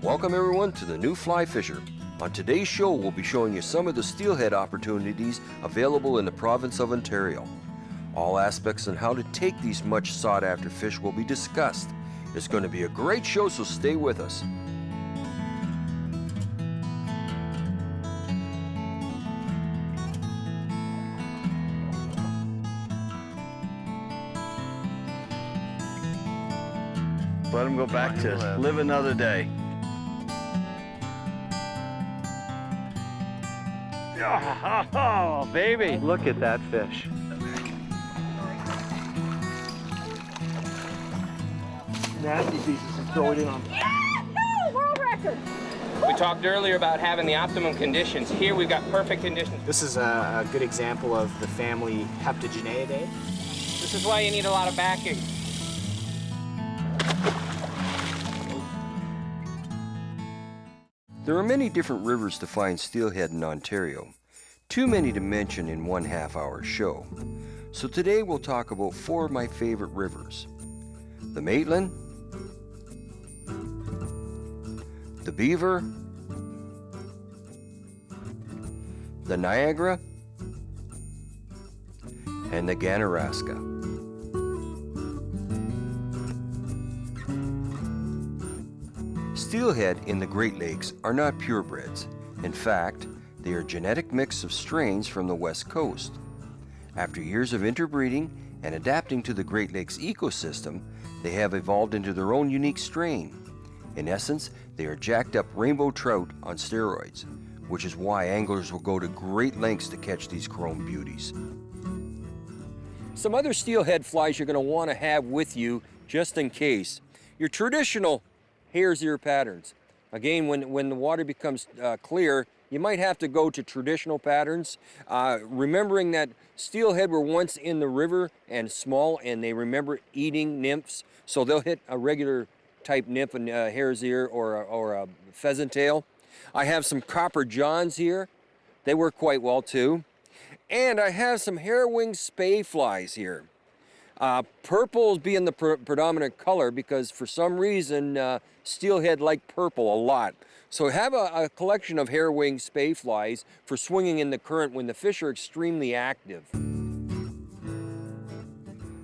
Welcome everyone to the New Fly Fisher. On today's show, we'll be showing you some of the steelhead opportunities available in the province of Ontario. All aspects on how to take these much sought after fish will be discussed. It's going to be a great show, so stay with us. Let him go back to live another day. Oh, baby. Look at that fish. Nasty pieces and throw it in on. Yahoo! World record! We talked earlier about having the optimum conditions. Here we've got perfect conditions. This is a good example of the family Heptageneidae. This is why you need a lot of backing. There are many different rivers to find steelhead in Ontario. Too many to mention in one half-hour show. So today we'll talk about 4 of my favorite rivers. The Maitland, the Beaver, the Niagara, and the Ganaraska. Steelhead in the Great Lakes are not purebreds. In fact, they are a genetic mix of strains from the West Coast. After years of interbreeding and adapting to the Great Lakes ecosystem, they have evolved into their own unique strain. In essence, they are jacked up rainbow trout on steroids, which is why anglers will go to great lengths to catch these chrome beauties. Some other steelhead flies you're going to want to have with you just in case. Your traditional hare's ear patterns. Again, when the water becomes clear, you might have to go to traditional patterns. Remembering that steelhead were once in the river and small, and they remember eating nymphs, so they'll hit a regular type nymph, a hare's ear or a pheasant tail. I have some copper johns here. They work quite well too. And I have some hair-winged spay flies here. Purple being the predominant color because for some reason steelhead like purple a lot. So have a collection of hair-winged spay flies for swinging in the current when the fish are extremely active.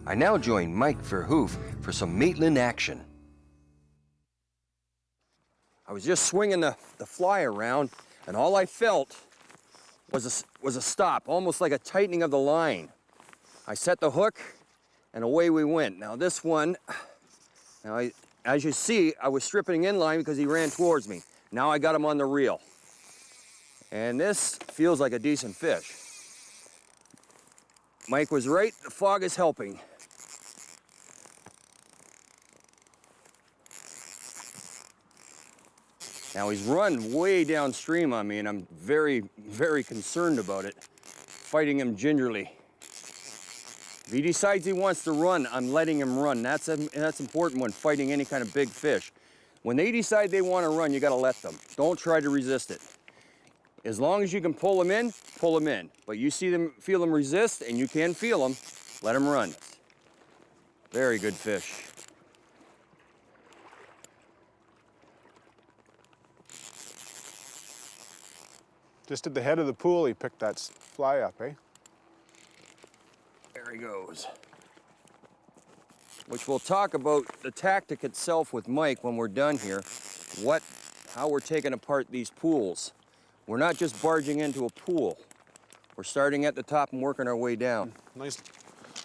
I now join Mike Verhoof for some Maitland action. I was just swinging the fly around and all I felt was a stop, almost like a tightening of the line. I set the hook and away we went. Now this one, as you see, I was stripping inline because he ran towards me. Now I got him on the reel. And this feels like a decent fish. Mike was right, the fog is helping. Now he's run way downstream on me and I'm very, very concerned about it. Fighting him gingerly. If he decides he wants to run, I'm letting him run. That's important when fighting any kind of big fish. When they decide they want to run, you got to let them. Don't try to resist it. As long as you can pull them in, pull them in. But you feel them resist, and you can feel them, let them run. Very good fish. Just at the head of the pool, he picked that fly up, eh? There he goes. Which we'll talk about the tactic itself with Mike when we're done here. How we're taking apart these pools. We're not just barging into a pool. We're starting at the top and working our way down. Nice.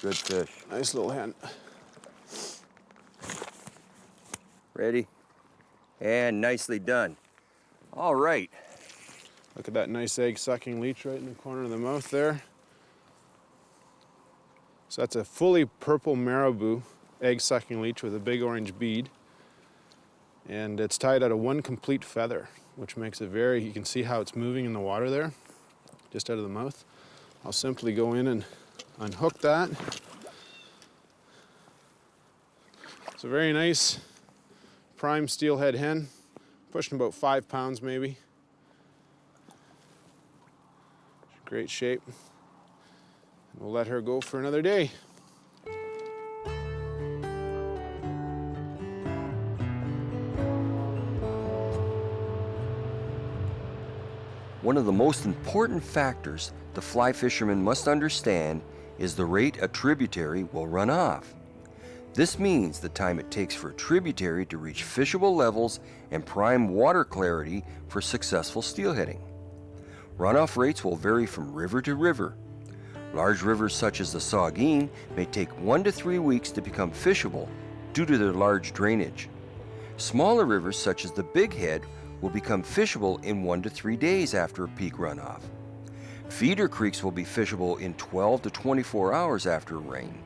Good fish. Nice little hen. Ready? And nicely done. All right. Look at that nice egg-sucking leech right in the corner of the mouth there. So that's a fully purple marabou egg-sucking leech with a big orange bead. And it's tied out of one complete feather, which makes it you can see how it's moving in the water there, just out of the mouth. I'll simply go in and unhook that. It's a very nice prime steelhead hen, pushing about 5 pounds maybe. Great shape. We'll let her go for another day. One of the most important factors the fly fisherman must understand is the rate a tributary will run off. This means the time it takes for a tributary to reach fishable levels and prime water clarity for successful steelheading. Runoff rates will vary from river to river. Large rivers such as the Saugeen may take 1 to 3 weeks to become fishable due to their large drainage. Smaller rivers such as the Big Head will become fishable in 1 to 3 days after a peak runoff. Feeder creeks will be fishable in 12 to 24 hours after rain.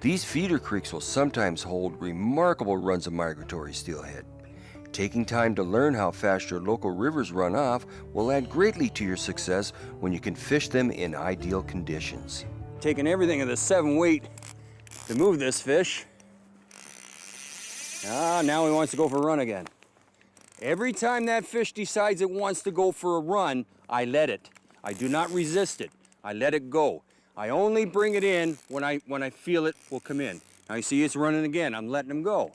These feeder creeks will sometimes hold remarkable runs of migratory steelhead. Taking time to learn how fast your local rivers run off will add greatly to your success when you can fish them in ideal conditions. Taking everything of the 7 weight to move this fish. Now he wants to go for a run again. Every time that fish decides it wants to go for a run, I let it. I do not resist it. I let it go. I only bring it in when I feel it will come in. Now you see it's running again. I'm letting him go.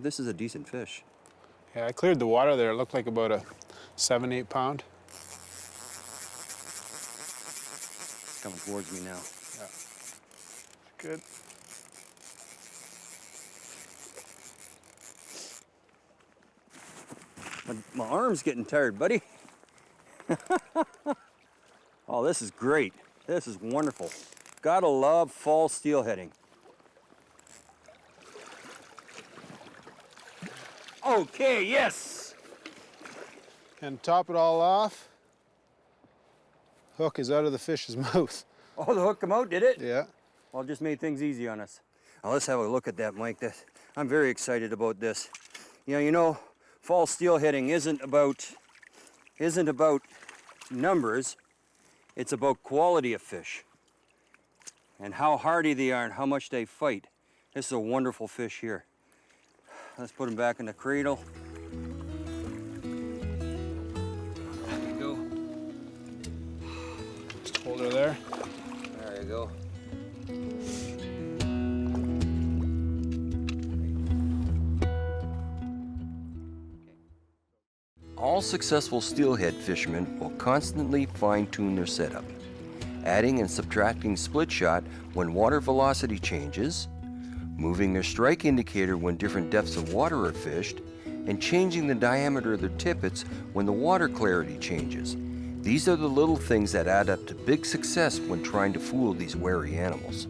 This is a decent fish. Yeah, I cleared the water there. It looked like about a 7-8 pound. It's coming towards me now. Yeah. Good. My arm's getting tired, buddy. Oh, this is great. This is wonderful. Gotta love fall steelheading. Okay, yes. And to top it all off, hook is out of the fish's mouth. Oh, the hook come out, did it? Yeah. Well, it just made things easy on us. Now let's have a look at that, Mike. I'm very excited about this. You know, fall steelheading isn't about numbers. It's about quality of fish and how hardy they are and how much they fight. This is a wonderful fish here. Let's put him back in the cradle. There you go. Just hold her there. There you go. All successful steelhead fishermen will constantly fine-tune their setup, adding and subtracting split shot when water velocity changes, moving their strike indicator when different depths of water are fished, and changing the diameter of their tippets when the water clarity changes. These are the little things that add up to big success when trying to fool these wary animals.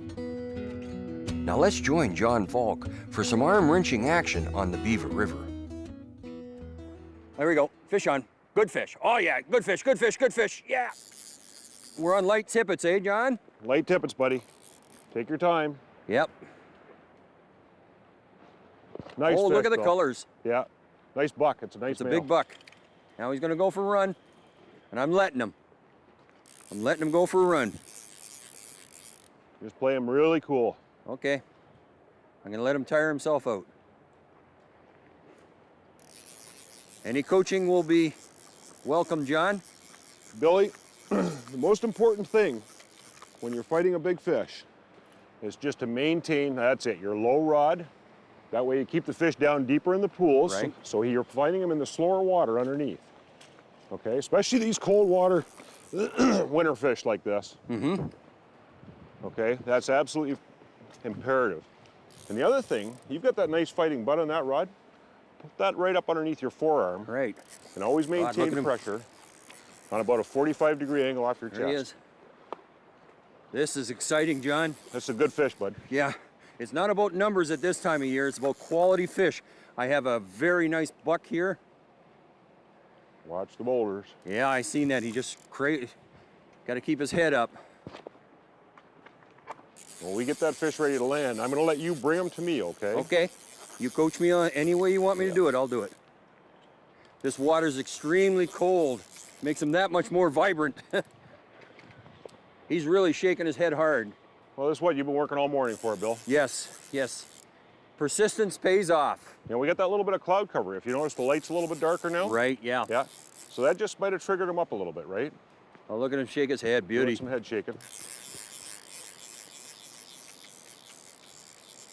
Now let's join John Falk for some arm-wrenching action on the Beaver River. There we go. Fish on. Good fish. Oh, yeah. Good fish, good fish, good fish. Yeah. We're on light tippets, eh, John? Light tippets, buddy. Take your time. Yep. Nice Oh, fish, look at the though. colors. Yeah. Nice buck. It's a nice It's a male. big buck. Now he's going to go for a run, and I'm letting him. I'm letting him go for a run. Just play him really cool. Okay. I'm going to let him tire himself out. Any coaching will be welcome, John. Billy, the most important thing when you're fighting a big fish is just to maintain, that's it, your low rod. That way you keep the fish down deeper in the pools, Right. so you're fighting them in the slower water underneath. Okay, especially these cold water winter fish like this. Mm-hmm. Okay, that's absolutely imperative. And the other thing, you've got that nice fighting butt on that rod. Put that right up underneath your forearm. Right. And always look maintain at him. pressure on about a 45-degree angle off your chest. There he is. This is exciting, John. That's a good fish, bud. Yeah. It's not about numbers at this time of year. It's about quality fish. I have a very nice buck here. Watch the boulders. Yeah, I seen that. He just got to keep his head up. When we get that fish ready to land, I'm going to let you bring them to me, okay? Okay. You coach me on any way you want me to do it, I'll do it. This water's extremely cold. Makes him that much more vibrant. He's really shaking his head hard. Well, this is what you've been working all morning for, Bill. Yes, yes. Persistence pays off. You know, we got that little bit of cloud cover. If you notice, the light's a little bit darker now. Right, yeah. Yeah. So that just might have triggered him up a little bit, right? Oh, look at him shake his head. Doing Beauty. some head shaking.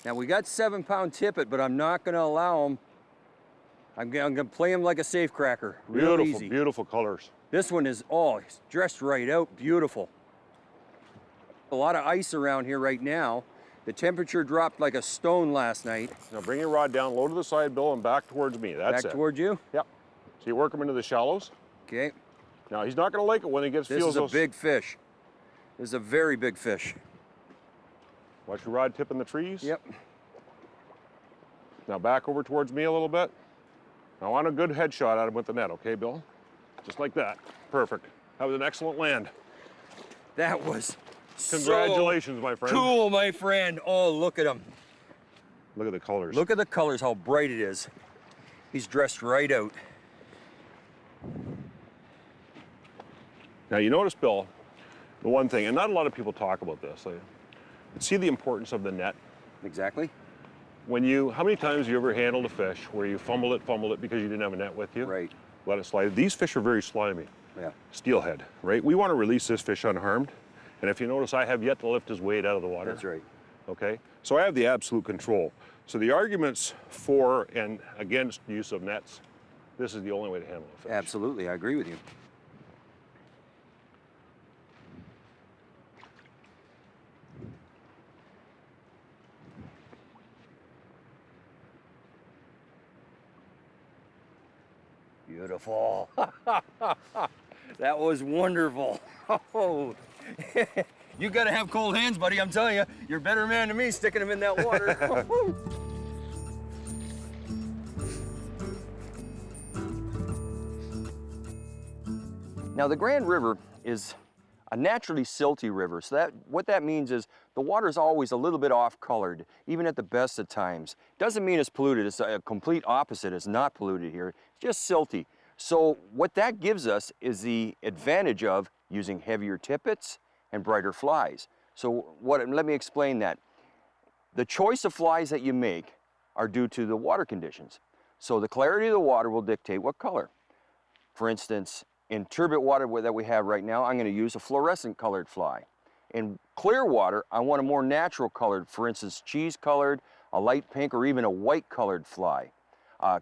Now, we got 7-pound tippet, but I'm not going to allow him I'm gonna play him like a safe cracker. Real Beautiful, easy. beautiful colors. This one is, oh, it's dressed right out, beautiful. A lot of ice around here right now. The temperature dropped like a stone last night. Now bring your rod down, low to the side, Bill, and back towards me. That's Back it. towards you? Yep. So you work him into the shallows. Okay. Now he's not going to like it when he gets This feels is a those. big fish. This is a very big fish. Watch your rod tipping the trees. Yep. Now back over towards me a little bit. I want a good headshot at him with the net, okay, Bill? Just like that. Perfect. That was an excellent land. That was Congratulations, my friend. cool, my friend. Oh, look at him. Look at the colors. Look at the colors, how bright it is. He's dressed right out. Now you notice, Bill, the one thing, and not a lot of people talk about this. See the importance of the net. Exactly. How many times have you ever handled a fish where you fumbled it because you didn't have a net with you? Right. Let it slide. These fish are very slimy. Yeah. Steelhead, right? We want to release this fish unharmed. And if you notice, I have yet to lift his weight out of the water. That's right. Okay? So I have the absolute control. So the arguments for and against use of nets, this is the only way to handle a fish. Absolutely, I agree with you. Beautiful. That was wonderful. Oh. You gotta have cold hands, buddy, I'm telling you. You're a better man than me sticking them in that water. Now the Grand River is a naturally silty river, so what that means is the water is always a little bit off-colored, even at the best of times. Doesn't mean it's polluted, it's a complete opposite, it's not polluted here, it's just silty. So what that gives us is the advantage of using heavier tippets and brighter flies. So let me explain that. The choice of flies that you make are due to the water conditions. So the clarity of the water will dictate what color. For instance, in turbid water that we have right now, I'm going to use a fluorescent colored fly. In clear water, I want a more natural colored, for instance, cheese colored, a light pink, or even a white colored fly.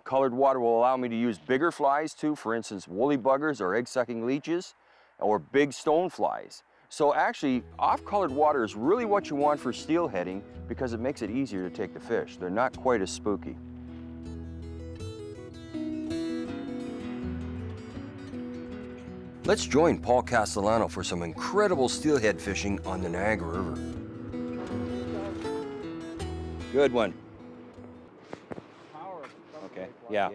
Colored water will allow me to use bigger flies too, for instance, woolly buggers or egg-sucking leeches, or big stone flies. So actually, off-colored water is really what you want for steelheading because it makes it easier to take the fish. They're not quite as spooky. Let's join Paul Castellano for some incredible steelhead fishing on the Niagara River. Good one. Okay, yeah.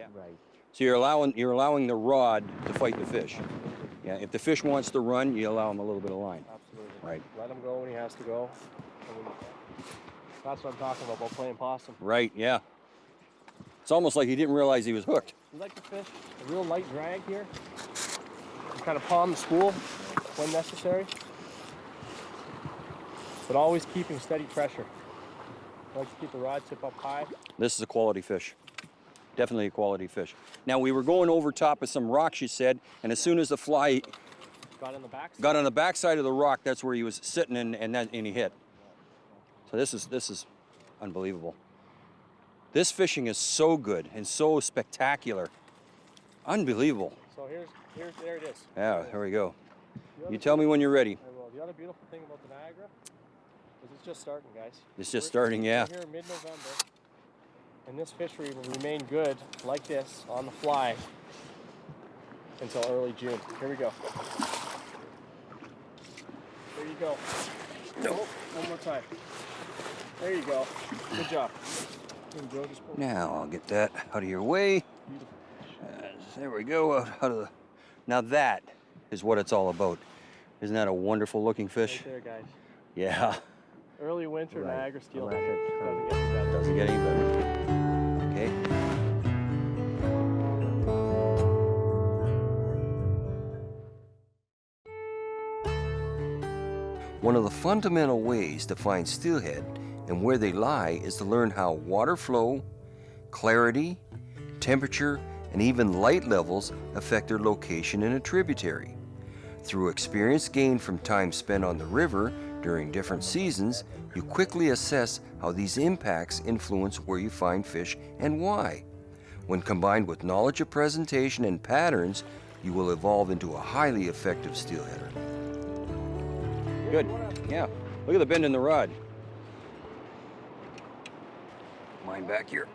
So you're allowing the rod to fight the fish. Yeah, if the fish wants to run, you allow him a little bit of line. Absolutely. Right. Let him go when he has to go. That's what I'm talking about playing possum. Right, yeah. It's almost like he didn't realize he was hooked. You like to fish a real light drag here? You kind of palm the spool when necessary, but always keeping steady pressure. I like to keep the rod tip up high. This is a quality fish. Definitely a quality fish. Now we were going over top of some rocks, you said, and as soon as the fly got on the back side of the rock, that's where he was sitting and he hit. So this is unbelievable. This fishing is so good and so spectacular. Unbelievable. So there it is. Yeah, there we go. You tell me when you're ready. I will. The other beautiful thing about the Niagara is it's just starting, guys. It's just starting, yeah. We're here in mid-November, and this fishery will remain good like this on the fly until early June. Here we go. There you go. Oh, one more time. There you go. Good job. Here we go. Just pull. Now I'll get that out of your way. There we go. Out of the. Now that is what it's all about. Isn't that a wonderful looking fish? Right there, guys. Yeah. Early winter Right. Niagara steelhead. Doesn't get any better. Doesn't get any better. Okay. One of the fundamental ways to find steelhead and where they lie is to learn how water flow, clarity, temperature, and even light levels affect their location in a tributary. Through experience gained from time spent on the river during different seasons, you quickly assess how these impacts influence where you find fish and why. When combined with knowledge of presentation and patterns, you will evolve into a highly effective steelheader. Good. Yeah. Look at the bend in the rod. Mine back here.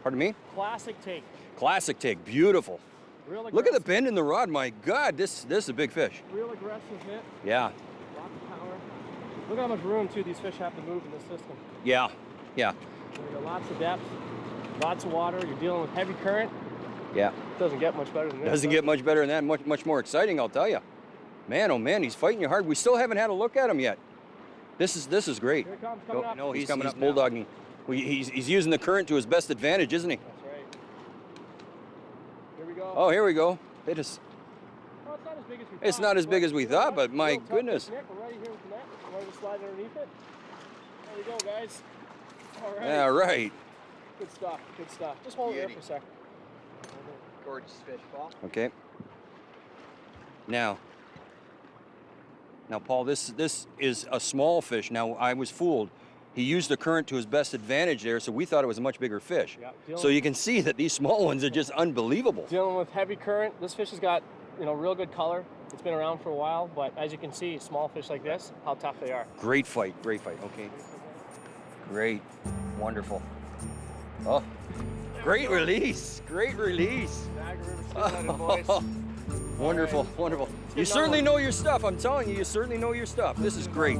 Pardon me? Classic take. Classic take. Beautiful. Real Look at the aggressive. bend in the rod. My God, this is a big fish. Real aggressive hit. Yeah. Lots of power. Look how much room too these fish have to move in this system. Yeah. Yeah. We've got lots of depth, lots of water. You're dealing with heavy current. Yeah. It doesn't get much better than this. Doesn't get much better than that. Much more exciting, I'll tell you. Man, oh man, he's fighting you hard. We still haven't had a look at him yet. This is great. Here he comes, coming up. No, he's coming up, now. bulldogging. He's using the current to his best advantage, isn't he? That's right. Here we go. Oh, here we go. It is. Oh, it's not as big as we thought. It's not as big as we thought, but my Real tough goodness. technique. We're right here with the net. You want to slide underneath it? There we go, guys. All right. Yeah, right. Good stuff. Good stuff. Just hold it there for a second. Gorgeous fish, Paul. Okay. Now, Paul, this is a small fish. Now, I was fooled. He used the current to his best advantage there, so we thought it was a much bigger fish. Yeah, So you can see that these small ones are just unbelievable. Dealing with heavy current. This fish has got, real good color. It's been around for a while, but as you can see, small fish like this, how tough they are. Great fight, great fight. Okay. Great, wonderful. Oh, great release, great release. Niagara River Steelhead, boys. Wonderful, wonderful. You certainly know your stuff. I'm telling you, you certainly know your stuff. This is great.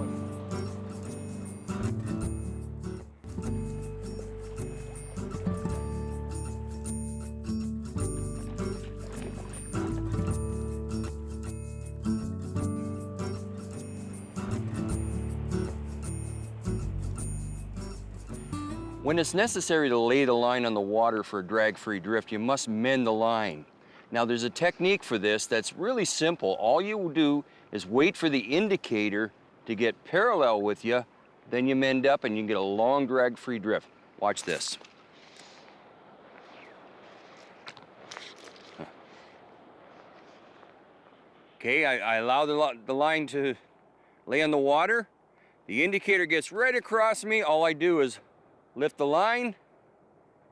When it's necessary to lay the line on the water for a drag-free drift, you must mend the line. Now there's a technique for this that's really simple. All you will do is wait for the indicator to get parallel with you, then you mend up and you can get a long drag-free drift. Watch this. Okay, I allow the line to lay on the water. The indicator gets right across me. All I do is lift the line,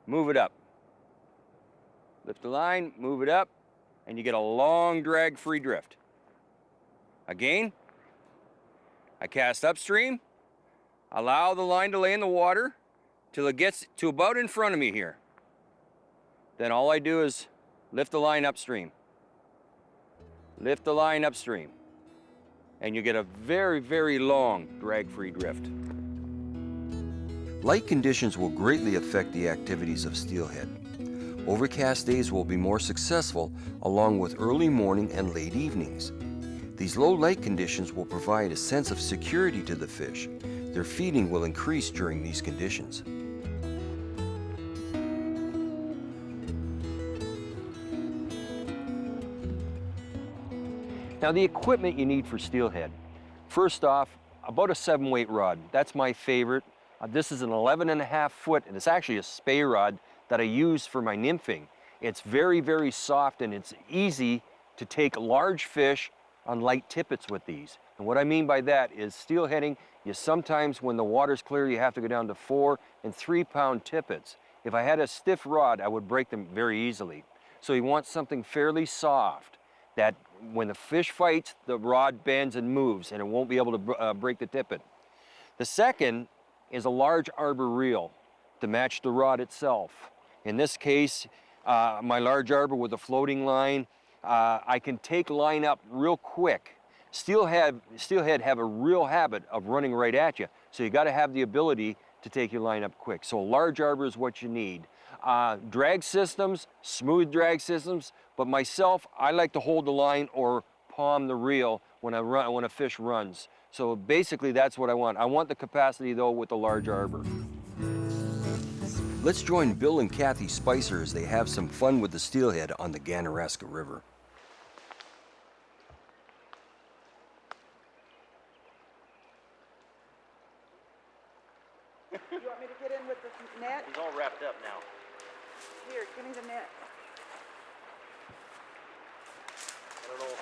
move it up. Lift the line, move it up, and you get a long drag-free drift. Again, I cast upstream, allow the line to lay in the water till it gets to about in front of me here. Then all I do is lift the line upstream. Lift the line upstream. And you get a very, very long drag-free drift. Light conditions will greatly affect the activities of steelhead. Overcast days will be more successful, along with early morning and late evenings. These low light conditions will provide a sense of security to the fish. Their feeding will increase during these conditions. Now the equipment you need for steelhead. First off, about a 7-weight rod. That's my favorite. This is an 11.5 foot, and it's actually a spey rod that I use for my nymphing. It's very, very soft, and it's easy to take large fish on light tippets with these. And what I mean by that is steelheading, you sometimes, when the water's clear, you have to go down to 4 and 3 pound tippets. If I had a stiff rod, I would break them very easily. So you want something fairly soft that when the fish fights, the rod bends and moves, and it won't be able to break the tippet. The second is a large arbor reel to match the rod itself. In this case, my large arbor with a floating line, I can take line up real quick. Steelhead have a real habit of running right at you, so you got to have the ability to take your line up quick. So a large arbor is what you need. Drag systems, smooth drag systems, but myself, I like to hold the line or palm the reel when a fish runs. So basically that's what I want. I want the capacity though with the large arbor. Let's join Bill and Kathy Spicer as they have some fun with the steelhead on the Niagara River. You want me to get in with the net? He's all wrapped up now. Here, give me the net. I don't know.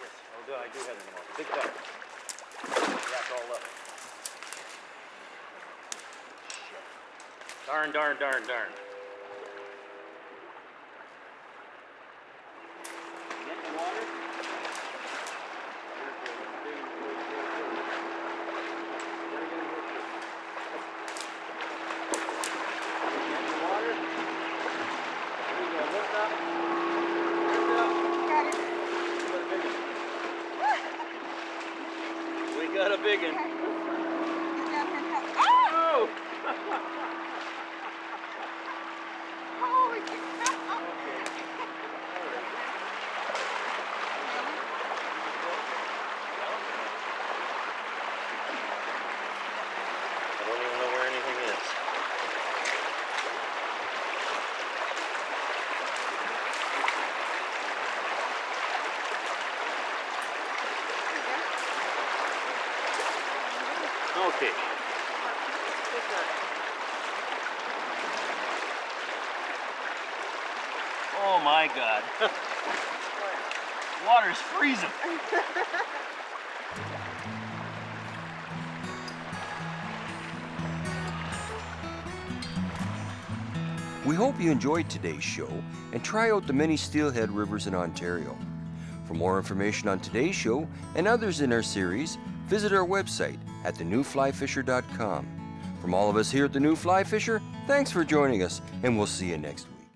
Yes, I do have them all. Big feather. Wrapped all up. Shit. Darn, darn, darn, darn. Get in the water. We got a big one. Oh! Holy cow. I don't even know where anything is. Okay. Oh my God. Water's freezing. We hope you enjoyed today's show and try out the many steelhead rivers in Ontario. For more information on today's show and others in our series, visit our website at thenewflyfisher.com. From all of us here at The New Fly Fisher, thanks for joining us, and we'll see you next week.